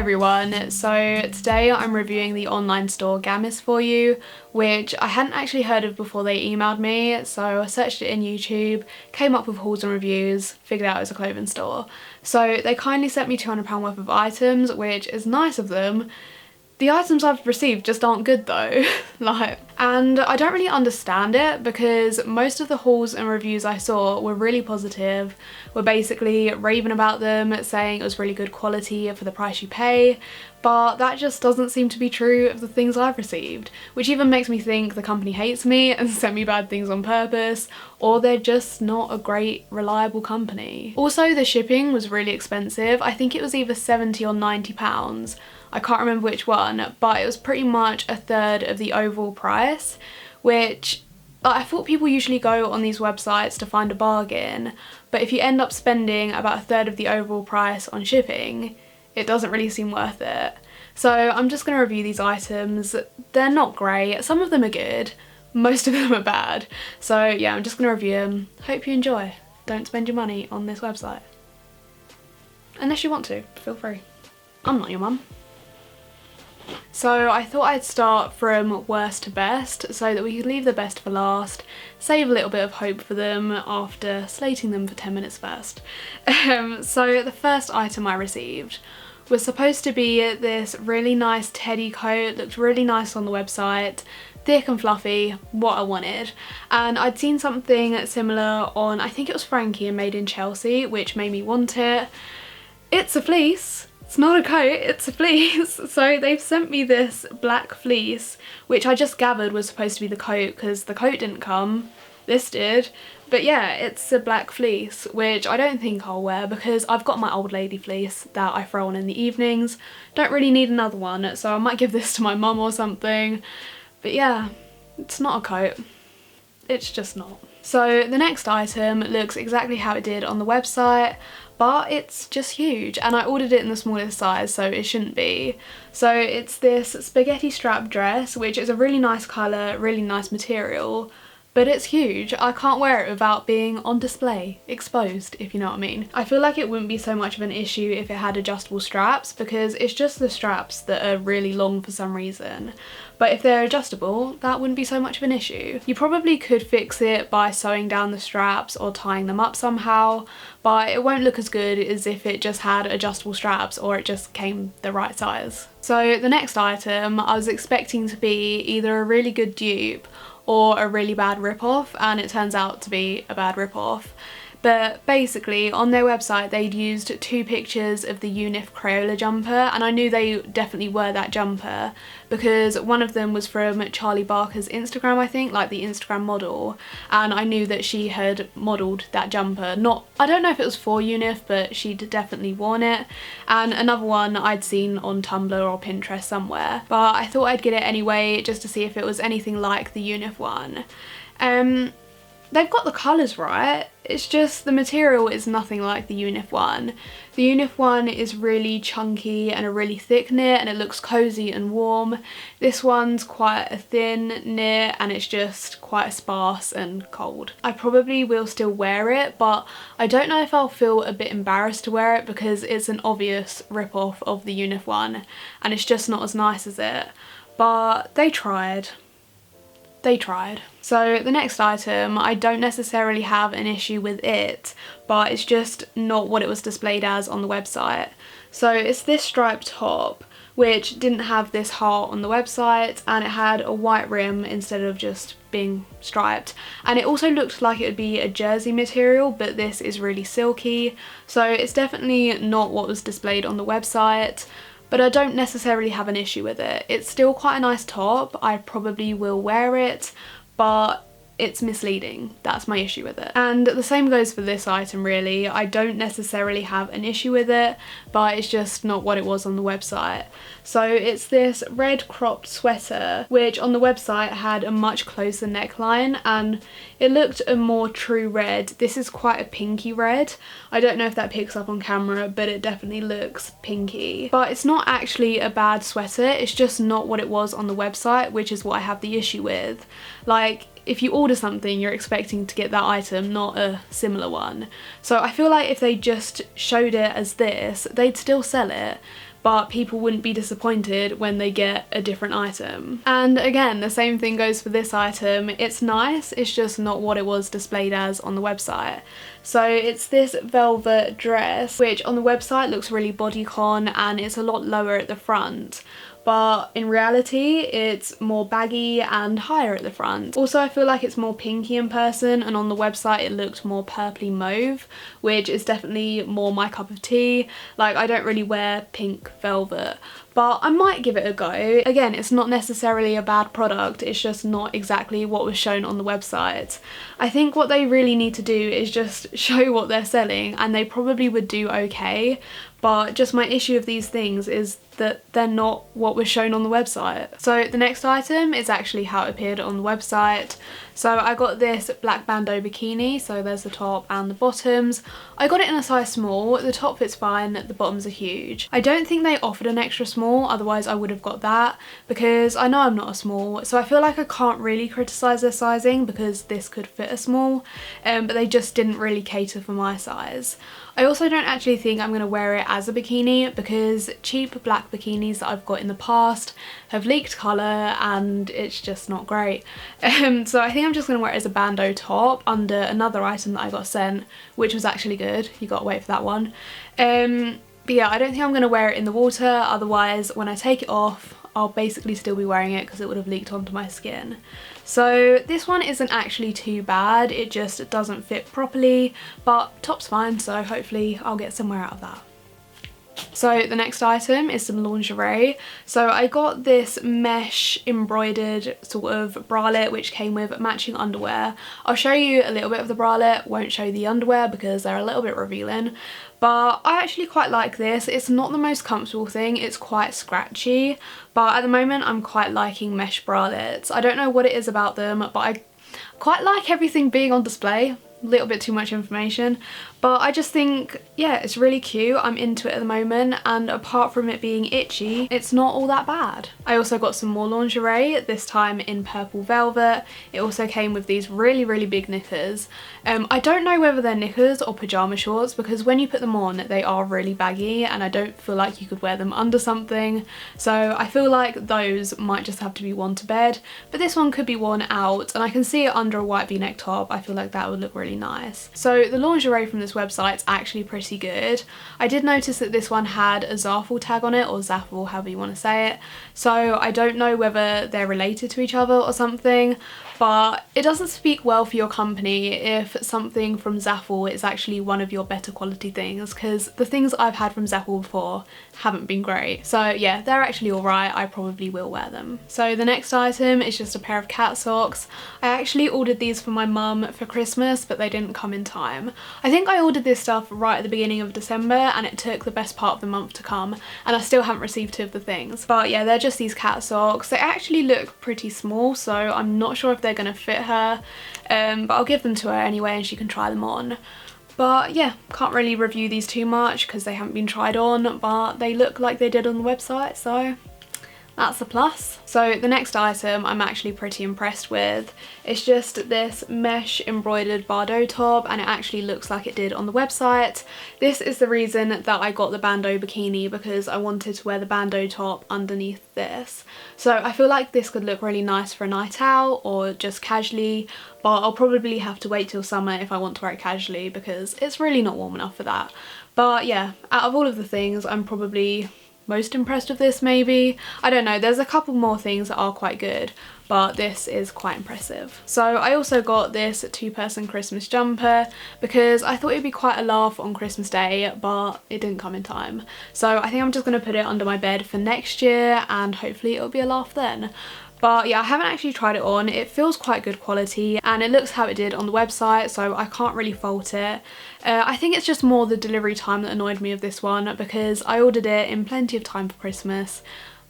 everyone, so today I'm reviewing the online store Gamiss for you, which I hadn't actually heard of before they emailed me, so I searched it in YouTube, came up with hauls and reviews, figured out it was a clothing store. So they kindly sent me £200 worth of items, which is nice of them. The items I've received just aren't good though, and I don't really understand it because most of the hauls and reviews I saw were really positive, were basically raving about them, saying it was really good quality for the price you pay, but that just doesn't seem to be true of the things I've received, which even makes me think the company hates me and sent me bad things on purpose, or they're just not a great, reliable company. Also, the shipping was really expensive. I think it was either £70 or £90. I can't remember which one, but it was pretty much a third of the overall price, which I thought people usually go on these websites to find a bargain, but if you end up spending about a third of the overall price on shipping, it doesn't really seem worth it. So I'm just going to review these items. They're not great. Some of them are good, most of them are bad. So yeah, I'm just going to review them. Hope you enjoy. Don't spend your money on this website. Unless you want to, feel free. I'm not your mum. So I thought I'd start from worst to best so that we could leave the best for last, save a little bit of hope for them after slating them for 10 minutes first. So the first item I received was supposed to be this really nice teddy coat, looked really nice on the website, thick and fluffy, what I wanted. And I'd seen something similar on, I think it was Frankie and Made in Chelsea, which made me want it. It's a fleece. It's not a coat, it's a fleece. So they've sent me this black fleece, which I just gathered was supposed to be the coat because the coat didn't come, this did. But yeah, it's a black fleece, which I don't think I'll wear because I've got my old lady fleece that I throw on in the evenings. Don't really need another one, so I might give this to my mum or something. But yeah, it's not a coat. It's just not. So the next item looks exactly how it did on the website, but it's just huge, and I ordered it in the smallest size, so it shouldn't be. So it's this spaghetti strap dress, which is a really nice colour, really nice material, but it's huge. I can't wear it without being on display, exposed, if you know what I mean. I feel like it wouldn't be so much of an issue if it had adjustable straps, because it's just the straps that are really long for some reason. But if they're adjustable, that wouldn't be so much of an issue. You probably could fix it by sewing down the straps or tying them up somehow, but it won't look as good as if it just had adjustable straps or it just came the right size. So the next item I was expecting to be either a really good dupe or a really bad rip-off, and it turns out to be a bad rip-off. But basically on their website they'd used 2 pictures of the Unif Crayola jumper, and I knew they definitely were that jumper because one of them was from Charlie Barker's Instagram, I think, like the Instagram model, and I knew that she had modelled that jumper. I don't know if it was for Unif, but she'd definitely worn it. And another one I'd seen on Tumblr or Pinterest somewhere, but I thought I'd get it anyway just to see if it was anything like the Unif one. They've got the colours right, it's just the material is nothing like the Unif one. The Unif one is really chunky and a really thick knit and it looks cosy and warm. This one's quite a thin knit and it's just quite sparse and cold. I probably will still wear it, but I don't know if I'll feel a bit embarrassed to wear it because it's an obvious rip-off of the Unif one and it's just not as nice as it. But they tried. They tried. So the next item, I don't necessarily have an issue with it, but it's just not what it was displayed as on the website. So it's this striped top, which didn't have this heart on the website, and it had a white rim instead of just being striped. And it also looked like it would be a jersey material, but this is really silky. So it's definitely not what was displayed on the website. But I don't necessarily have an issue with it. It's still quite a nice top, I probably will wear it, but it's misleading. That's my issue with it. And the same goes for this item really. I don't necessarily have an issue with it, but it's just not what it was on the website. So it's this red cropped sweater, which on the website had a much closer neckline and it looked a more true red. This is quite a pinky red. I don't know if that picks up on camera, but it definitely looks pinky. But it's not actually a bad sweater, it's just not what it was on the website, which is what I have the issue with. Like, if you order something, you're expecting to get that item, not a similar one. So I feel like if they just showed it as this, they'd still sell it. but people wouldn't be disappointed when they get a different item. And again, the same thing goes for this item. It's nice, it's just not what it was displayed as on the website. So it's this velvet dress, which on the website looks really bodycon and it's a lot lower at the front. But in reality it's more baggy and higher at the front. Also I feel like it's more pinky in person, and on the website it looked more purpley mauve, which is definitely more my cup of tea. Like, I don't really wear pink velvet, but I might give it a go. Again, it's not necessarily a bad product, it's just not exactly what was shown on the website. I think what they really need to do is just show what they're selling, and they probably would do okay. But just my issue of these things is that they're not what was shown on the website. So the next item is actually how it appeared on the website. So I got this black bandeau bikini, so there's the top and the bottoms. I got it in a size small, the top fits fine, the bottoms are huge. I don't think they offered an extra small, otherwise I would have got that, because I know I'm not a small, so I feel like I can't really criticise their sizing because this could fit a small, but they just didn't really cater for my size. I also don't actually think I'm going to wear it as a bikini because cheap black bikinis that I've got in the past have leaked colour and it's just not great. So I think I'm just going to wear it as a bandeau top under another item that I got sent, which was actually good. You got to wait for that one. But yeah, I don't think I'm going to wear it in the water, otherwise when I take it off I'll basically still be wearing it because it would have leaked onto my skin. So this one isn't actually too bad, it just doesn't fit properly, but top's fine, so hopefully I'll get somewhere out of that. So the next item is some lingerie. So I got this mesh embroidered sort of bralette which came with matching underwear. I'll show you a little bit of the bralette, won't show the underwear because they're a little bit revealing. But I actually quite like this. It's not the most comfortable thing, it's quite scratchy, but at the moment I'm quite liking mesh bralettes. I don't know what it is about them, but I quite like everything being on display. A little bit too much information, but I just think, yeah, it's really cute. I'm into it at the moment, and apart from it being itchy, it's not all that bad. I also got some more lingerie, this time in purple velvet. It also came with these really, really big knickers. I don't know whether they're knickers or pyjama shorts because when you put them on, they are really baggy and I don't feel like you could wear them under something. So I feel like those might just have to be worn to bed, but this one could be worn out, and I can see it under a white v-neck top. I feel like that would look really nice. So the lingerie from this website's actually pretty good. I did notice that this one had a Zaful tag on it, or Zaful, however you want to say it, so I don't know whether they're related to each other or something, but it doesn't speak well for your company if something from Zaful is actually one of your better quality things, because the things I've had from Zaful before haven't been great. So yeah, they're actually alright, I probably will wear them. So the next item is just a pair of cat socks. I actually ordered these for my mum for Christmas, but they didn't come in time. I think I ordered this stuff right at the beginning of December and it took the best part of the month to come, and I still haven't received 2 of the things. But yeah, they're just these cat socks. They actually look pretty small, so I'm not sure if they're gonna fit her, but I'll give them to her anyway and she can try them on. But yeah, can't really review these too much because they haven't been tried on, but they look like they did on the website, so that's a plus. So the next item I'm actually pretty impressed with. It's just this mesh embroidered bandeau top, and it actually looks like it did on the website. This is the reason that I got the bandeau bikini, because I wanted to wear the bandeau top underneath this. So I feel like this could look really nice for a night out or just casually, but I'll probably have to wait till summer if I want to wear it casually because it's really not warm enough for that. But yeah, out of all of the things, I'm probably most impressed with this maybe. I don't know, there's a couple more things that are quite good, but this is quite impressive. So I also got this 2-person Christmas jumper because I thought it'd be quite a laugh on Christmas Day, but it didn't come in time. So I think I'm just gonna put it under my bed for next year and hopefully it'll be a laugh then. But yeah, I haven't actually tried it on. It feels quite good quality and it looks how it did on the website, so I can't really fault it. I think it's just more the delivery time that annoyed me of this one, because I ordered it in plenty of time for Christmas,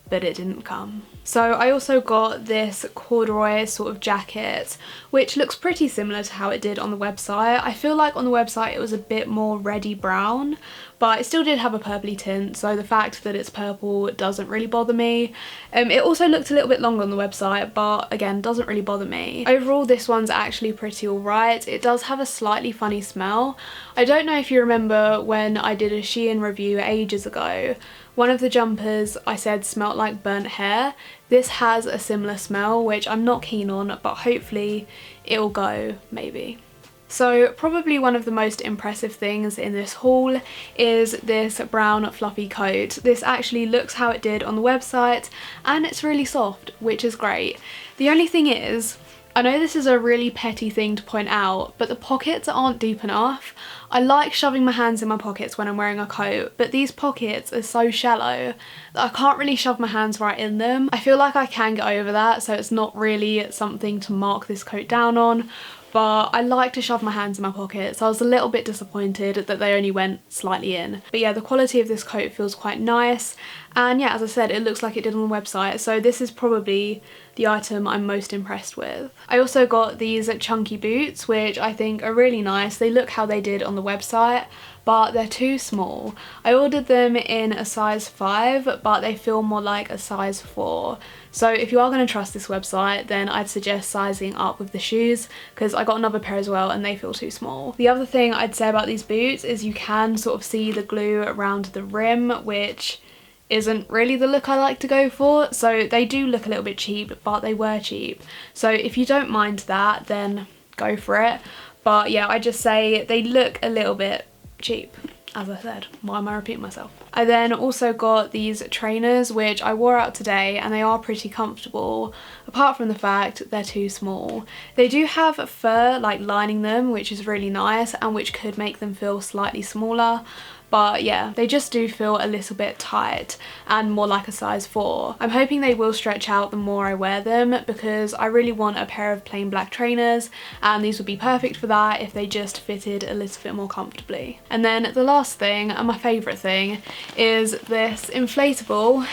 but it didn't come. So I also got this corduroy sort of jacket, which looks pretty similar to how it did on the website. I feel like on the website it was a bit more reddy brown, but it still did have a purpley tint, so the fact that it's purple doesn't really bother me. It also looked a little bit longer on the website, but again, doesn't really bother me. Overall, this one's actually pretty alright. It does have a slightly funny smell. I don't know if you remember when I did a Shein review ages ago. One of the jumpers I said smelled like burnt hair. This has a similar smell, which I'm not keen on, but hopefully it'll go, maybe. So probably one of the most impressive things in this haul is this brown fluffy coat. This actually looks how it did on the website, and it's really soft, which is great. The only thing is, I know this is a really petty thing to point out, but the pockets aren't deep enough. I like shoving my hands in my pockets when I'm wearing a coat, but these pockets are so shallow that I can't really shove my hands right in them. I feel like I can get over that, so it's not really something to mark this coat down on, but I like to shove my hands in my pockets, so I was a little bit disappointed that they only went slightly in. But yeah, the quality of this coat feels quite nice, and yeah, as I said, it looks like it did on the website, so this is probably the item I'm most impressed with. I also got these chunky boots, which I think are really nice. They look how they did on the website, but they're too small. I ordered them in a size 5, but they feel more like a size 4. So if you are going to trust this website, then I'd suggest sizing up with the shoes, because I got another pair as well and they feel too small. The other thing I'd say about these boots is you can sort of see the glue around the rim, which isn't really the look I like to go for. So they do look a little bit cheap, but they were cheap. So if you don't mind that, then go for it. But yeah, I just say they look a little bit cheap. As I said, why am I repeating myself? I then also got these trainers, which I wore out today, and they are pretty comfortable, apart from the fact they're too small. They do have fur like lining them, which is really nice and which could make them feel slightly smaller. But yeah, they just do feel a little bit tight and more like a size 4. I'm hoping they will stretch out the more I wear them, because I really want a pair of plain black trainers, and these would be perfect for that if they just fitted a little bit more comfortably. And then the last thing, and my favourite thing, is this inflatable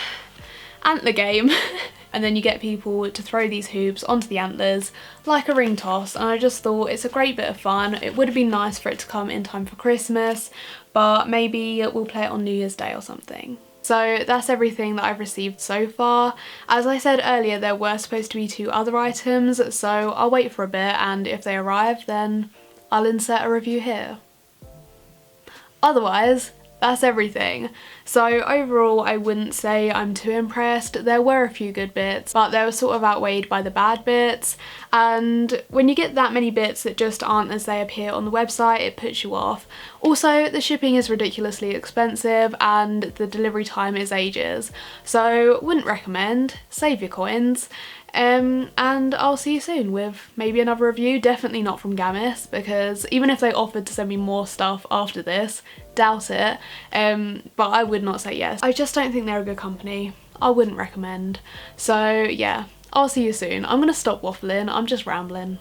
antler game. And then you get people to throw these hoops onto the antlers like a ring toss, and I just thought it's a great bit of fun. It would have been nice for it to come in time for Christmas, but maybe we'll play it on New Year's Day or something. So that's everything that I've received so far. As I said earlier, there were supposed to be 2 other items, so I'll wait for a bit, and if they arrive then I'll insert a review here. Otherwise, that's everything. So overall, I wouldn't say I'm too impressed. There were a few good bits, but they were sort of outweighed by the bad bits. And when you get that many bits that just aren't as they appear on the website, it puts you off. Also, the shipping is ridiculously expensive and the delivery time is ages. So wouldn't recommend. Save your coins. And I'll see you soon with maybe another review. Definitely not from Gamiss, because even if they offered to send me more stuff after this, doubt it, but I would not say yes. I just don't think they're a good company. I wouldn't recommend. So yeah, I'll see you soon. I'm gonna stop waffling, I'm just rambling.